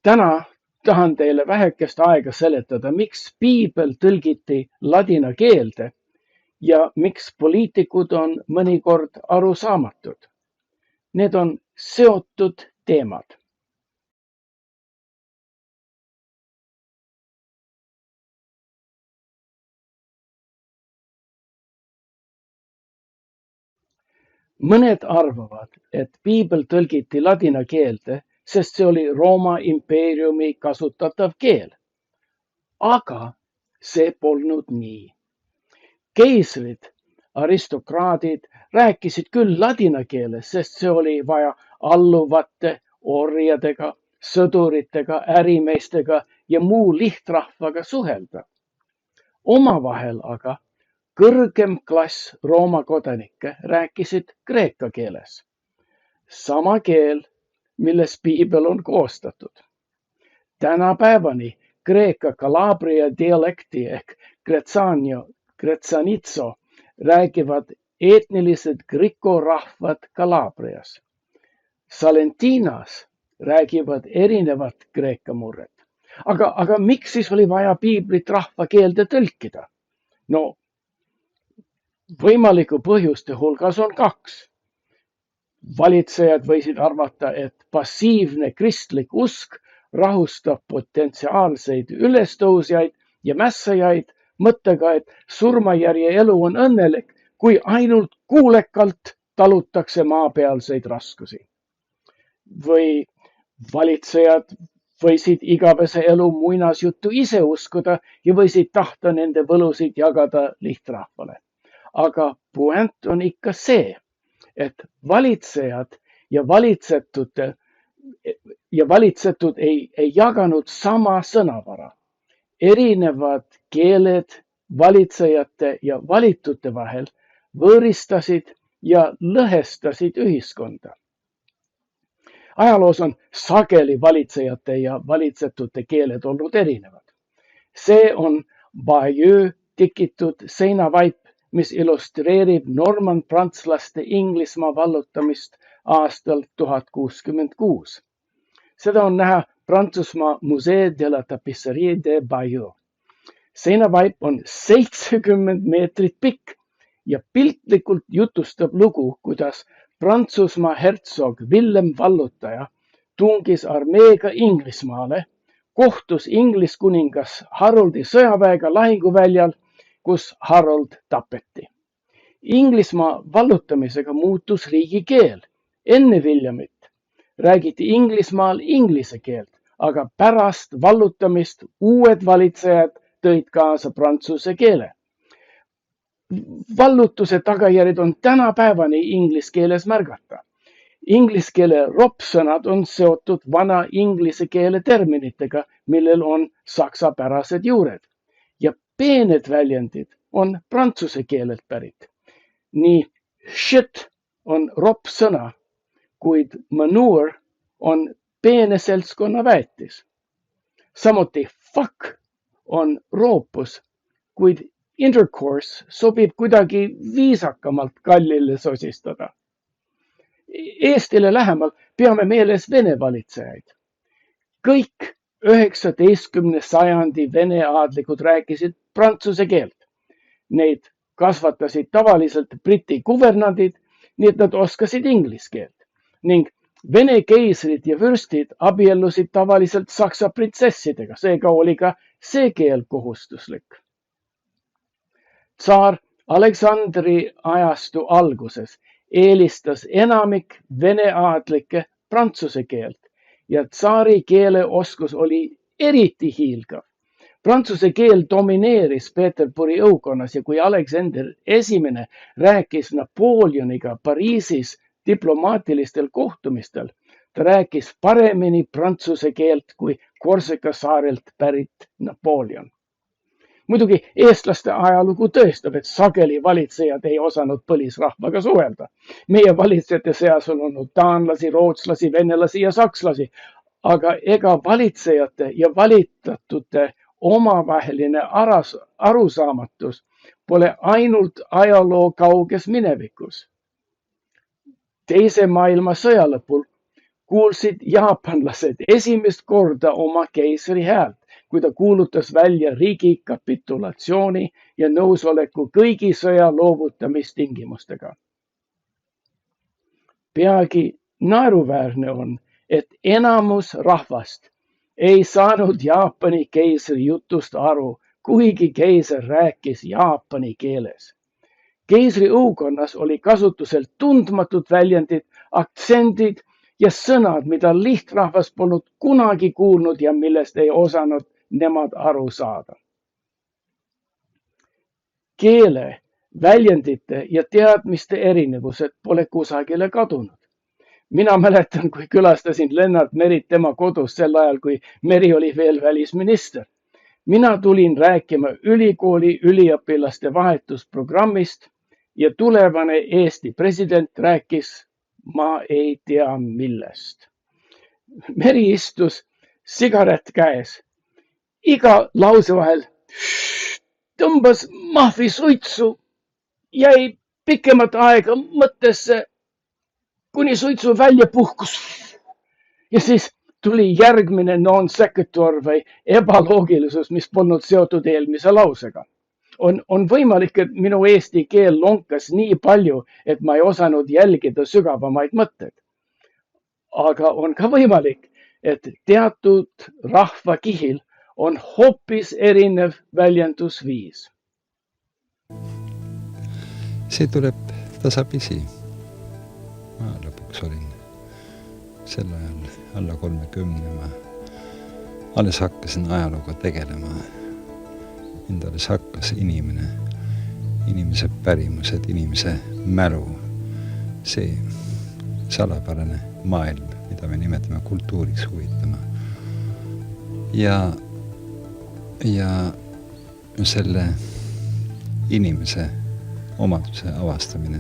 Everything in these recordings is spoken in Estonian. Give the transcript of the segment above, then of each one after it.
Täna tahan teile vähekest aega seletada, miks piibel tõlgiti ladina keelde ja miks poliitikud on mõnikord arusaamatud. Need on seotud teemad. Mõned arvavad, et piibel tõlgiti ladina keelde, sest see oli Rooma impeeriumi kasutatav keel. Aga see polnud nii. Keisrid, aristokraadid rääkisid küll ladina keeles, sest see oli vaja alluvate, orjadega, sõduritega, ärimeestega ja muu lihtrahvaga suhelda. Omavahel aga kõrgem klass Rooma kodanikke rääkisid kreeka keeles. Sama keel, milles piibel on koostatud. Tänapäevani kreeka Kalabria dialekti ehk Gretsanitso räägivad etnilised griko rahvad Kalabrias. Salentinas räägivad erinevat kreeka murret. Aga miks siis oli vaja piiblit rahva keelde tõlkida? No, võimaliku põhjuste hulgas on kaks. Valitsejad võisid arvata, et passiivne kristlik usk rahustab potentsiaalseid ülestõusjaid ja mässajaid mõttega, et surmajärje elu on õnnelik, kui ainult kuulekalt talutakse maapealseid raskusi. Või valitsejad võisid igavese elu muinasjuttu ise uskuda ja võisid tahta nende võlusid jagada lihtrahvale. Aga puent on ikka see, et valitsejad ja valitsetud ei jaganud sama sõnavara. Erinevad keeled valitsejate ja valitute vahel võõristasid ja lõhestasid ühiskonda. Ajaloos on sageli valitsejate ja valitsetute keeled olnud erinevad. See on Bayeux tikitud seinavaip, mis illustreerib normanprantslaste Inglismaa vallutamist aastal 1066. Seda on näha Prantsusmaa Musée de la Tapisserie de Bayeux. Seinavaip on 70 meetrit pikk ja piltlikult jutustab lugu, kuidas Prantsusmaa hertsog Villem Vallutaja tungis armeega Inglismaale, kohtus Ingliskuningas Haroldi sõjaväega lahinguväljal, kus Harold tapeti. Inglismaa vallutamisega muutus riigikeel. Enne Williamit räägiti Inglismaal inglise keelt, aga pärast vallutamist uued valitsejad tõid kaasa prantsuse keele. Vallutuse tagajärjed on tänapäevani inglise keeles märgata. Inglise keele ropsõnad on seotud vana inglise keele terminitega, millel on saksapärased juured. Ja peened väljendid on prantsuse keelelt pärit. Nii shit on ropsõna, kuid manure on peene seltskonna väetis. Samuti fuck on roopus, kuid intercourse sobib kuidagi viisakamalt kallile sosistada. Eestile lähemal peame meeles vene valitsejaid. Kõik 19. sajandi vene aadlikud rääkisid prantsuse keelt. Neid kasvatasid tavaliselt briti kuvernandid, nii et nad oskasid inglise keelt. Ning vene keisrid ja vürstid abiellusid tavaliselt saksa printsessidega, seega oli ka see keel kohustuslik. Tsaar Aleksandri ajastu alguses eelistas enamik vene aadlikke prantsuse keelt ja tsaari keeleoskus oli eriti hiilgav. Prantsuse keel domineeris Peterburi õukonnas ja kui Aleksander I rääkis Napoleoniga Pariisis diplomaatilistel kohtumistel, ta rääkis paremini prantsuse keelt kui Korsika saarelt pärit Napoleon. Muidugi eestlaste ajalugu tõestab, et sageli valitsejad ei osanud põlisrahvaga suhelda. Meie valitsejate seas on olnud taanlasi, rootslasi, venelasi ja sakslasi, aga ega valitsejate ja valitatute omavaheline arusaamatus pole ainult ajaloo kauges minevikus. Teise maailmasõja lõpul, kuulsid jaapanlased esimest korda oma keisri häält, kui ta kuulutas välja riigi kapitulatsiooni ja nõusoleku kõigi sõja loovutamistingimustega. Peagi naeruväärne on, et enamus rahvast ei saanud Jaapani keisri jutust aru, kuigi keiser rääkis jaapani keeles. Keisri õukonnas oli kasutusel tundmatud väljendid, aktsendid ja sõnad, mida lihtrahvas polnud kunagi kuulnud ja millest ei osanud nemad aru saada. Keele, väljendite ja teadmiste erinevused pole kusagile kadunud. Mina mäletan, kui külastasin Lennart Merit tema kodus sel ajal, kui Meri oli veel välisminister. Mina tulin rääkima ülikooli üliõpilaste vahetusprogrammist ja tulevane Eesti president rääkis ma ei tea millest. Meri istus sigaret käes. Iga lause vahel tõmbas mahvi suitsu, jäi pikemat aega mõttesse, kuni suitsu välja puhkus. Ja siis tuli järgmine non sequitur või ebaloogilisus, mis polnud seotud eelmise lausega. On võimalik, et minu eesti keel lonkas nii palju, et ma ei osanud jälgida sügavamaid mõtteid. Aga on ka võimalik, et teatud rahvakihil on hoopis erinev väljendusviis. See tuleb tasapisi. Ma lõpuks olin sel ajal alla 30. Ma alles hakkasin ajalooga tegelema. Mind alles hakkas inimese pärimused, inimese mälu. See salapärane maailm, mida me nimetame kultuuriks huvitama. Ja selle inimese omaduse avastamine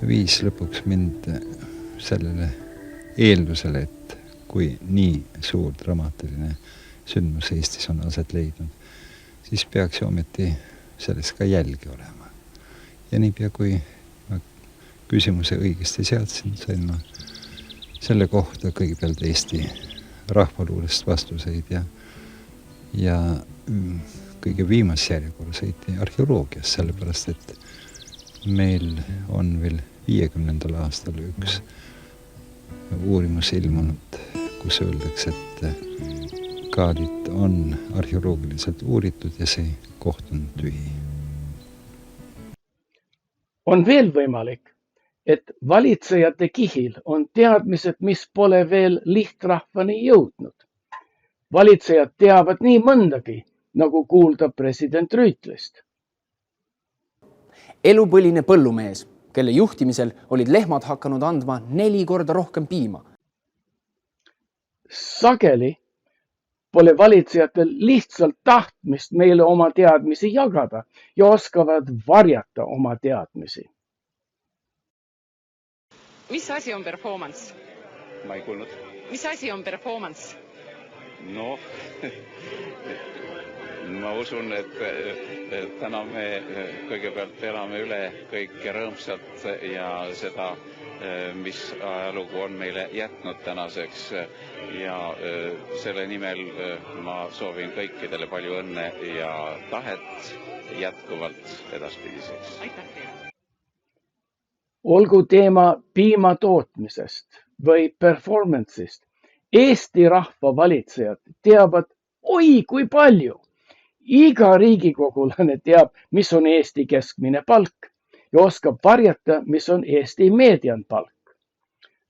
viis lõpuks mind sellele eeldusele, et kui nii suur dramaatiline sündmus Eestis on aset leidnud, siis peaks ju ometi selles ka jälgi olema. Ja niipea, kui ma küsimuse õigesti seadsin, sain ma selle kohta kõigepealt Eesti rahvaluulest vastuseid ja kõige viimas järjekorras sõiti arheoloogias, sellepärast et meil on veel 50. aastal üks uurimus ilmunud, kus öeldakse, et kaadit on arheoloogiliselt uuritud ja see koht on tühi. On veel võimalik, et valitsejate kihil on teadmised, mis pole veel lihtrahvani jõudnud. Valitsejad teavad nii mõndagi, nagu kuulda president Rüütlist. Elupõline põllumees, kelle juhtimisel olid lehmad hakanud andma 4 korda rohkem piima. Sageli pole valitsejatel lihtsalt tahtmist meile oma teadmisi jagada ja oskavad varjata oma teadmisi. Mis asi on performance? Ma ei kuulnud. Mis asi on performance? No, ma usun, et täna me kõigepealt elame üle kõik rõõmsalt ja seda, mis ajalugu on meile jätnud tänaseks ja selle nimel ma soovin kõikidele palju õnne ja tahet jätkuvalt edaspidiseks. Aitäh teile! Olgu teema piima tootmisest või performance'ist. Eesti rahva valitsejad teavad oi kui palju. Iga riigikogulane teab, mis on Eesti keskmine palk ja oskab varjata, mis on Eesti meedianpalk.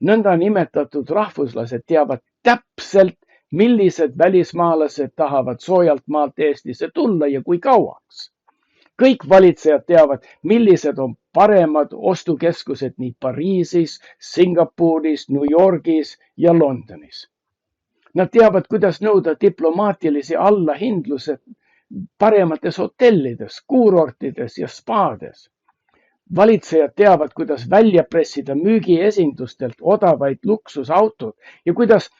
Nõnda nimetatud rahvuslased teavad täpselt, millised välismaalased tahavad soojalt maalt Eestisse tulla ja kui kauaks. Kõik valitsejad teavad, millised on paremad ostukeskused nii Pariisis, Singapuris, New Yorgis ja Londonis. Nad teavad, kuidas nõuda diplomaatilisi allahindlused paremates hotellides, kuurortides ja spaades. Valitsejad teavad, kuidas välja pressida müügiesindustelt odavaid luksusautod ja kuidas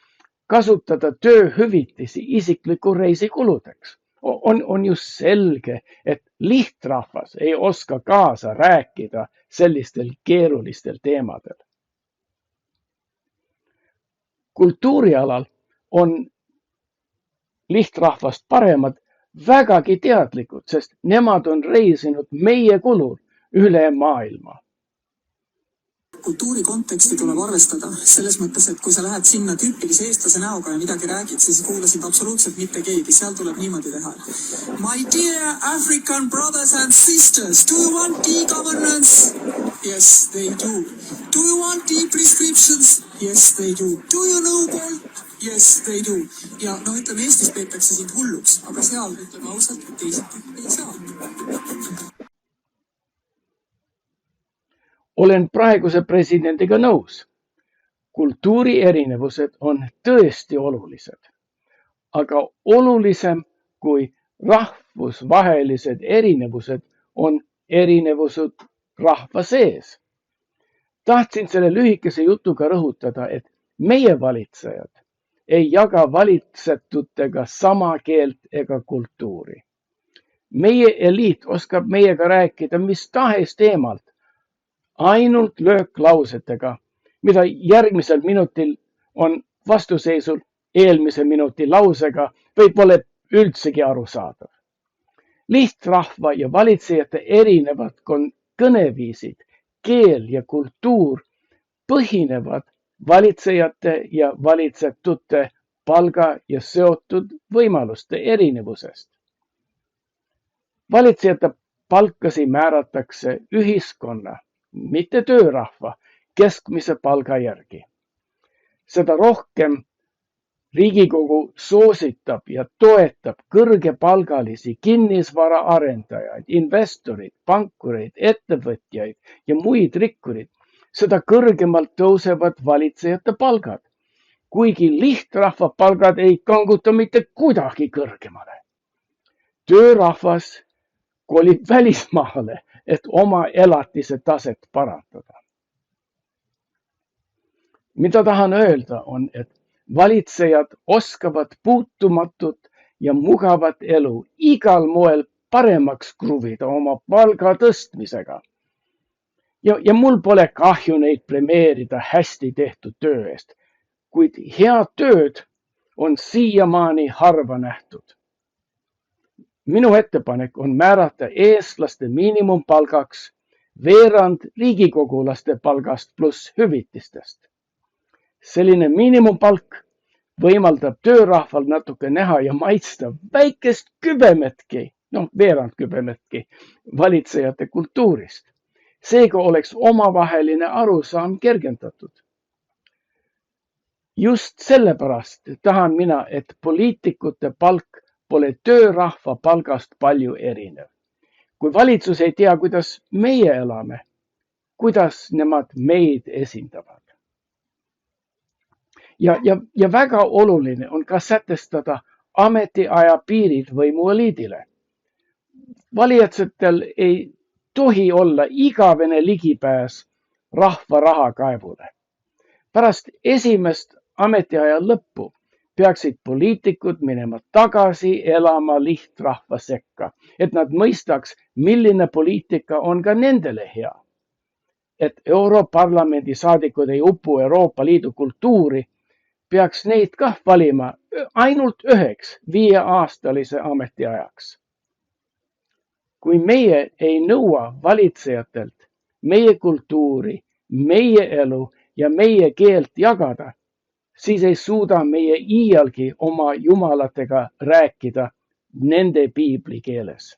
kasutada tööhüvitisi isikliku reisikuludeks. On ju selge, et lihtrahvas ei oska kaasa rääkida sellistel keerulistel teemadel. Kultuurialal on lihtrahvast paremad vägagi teadlikud, sest nemad on reisinud meie kulul üle maailma. Kultuuri konteksti tuleb arvestada selles mõttes, et kui sa lähed sinna tüüpilise eestlase näoga ja midagi räägid, siis kuulasid absoluutselt mitte keegi. Seal tuleb niimoodi teha. My dear African brothers and sisters, do you want e-governance? Yes, they do. Do you want e-prescriptions? Yes, they do. Do you know Bolt? Yes, they do. Ja ütleme, Eestis peetakse sind hulluks, aga seal, ütleme ausalt, teisiti ei saa. Olen praeguse presidendiga nõus. Kultuuri erinevused on tõesti olulised, aga olulisem kui rahvusvahelised erinevused on erinevused rahva sees. Tahtsin selle lühikese jutuga rõhutada, et meie valitsejad ei jaga valitsetutega sama keelt ega kultuuri. Meie eliit oskab meiega rääkida mis tahes teemalt, ainult lööklausetega, mida järgmisel minutil on vastuseisul eelmise minuti lausega või pole üldsegi arusaadav. Lihtrahva ja valitsejate erinevad kõneviisid, keel ja kultuur põhinevad valitsejate ja valitsetute palga ja seotud võimaluste erinevusest. Valitsejate palkasi määratakse ühiskonna, mitte töörahva, keskmise palga järgi. Seda rohkem Riigikogu soositab ja toetab kõrgepalgalisi kinnisvaraarendajaid, investorid, pankureid, ettevõtjaid ja muid rikkurid, seda kõrgemalt tõusevad valitsejate palgad, kuigi lihtrahva palgad ei kanguta mitte kuidagi kõrgemale. Töörahvas kolib välismaale, et oma elatise taset parandada. Mida tahan öelda on, et valitsejad oskavad puutumatut ja mugavat elu igal moel paremaks kruvida oma palga tõstmisega. Ja mul pole kahju neid premeerida hästi tehtud töö eest, kuid head tööd on siiamaani harva nähtud. Minu ettepanek on määrata eestlaste miinimumpalgaks veerand riigikogulaste palgast pluss hüvitistest. Selline miinimumpalk võimaldab töörahval natuke näha ja maitsta väikest kübemetki, veerand kübemetki valitsejate kultuurist. Seega oleks omavaheline arusaam kergendatud. Just sellepärast tahan mina, et poliitikute palk pole töörahva palgast palju erinev. Kui valitsus ei tea, kuidas meie elame, kuidas nemad meid esindavad. Ja väga oluline on ka sätestada ametiaja piirid võimueliidile. Valitsejatel ei tohi olla igavene ligipääs rahva rahakaevule. Pärast esimest ametiaja lõppu peaksid poliitikud minema tagasi elama lihtrahva sekka, et nad mõistaks, milline poliitika on ka nendele hea. Et Europarlamendi saadikud ei upu Euroopa Liidu kultuuri, peaks neid ka valima ainult üheks 5-aastalise ametiajaks. Kui meie ei nõua valitsejatelt meie kultuuri, meie elu ja meie keelt jagada, siis ei suuda meie iialgi oma jumalatega rääkida nende piibli keeles.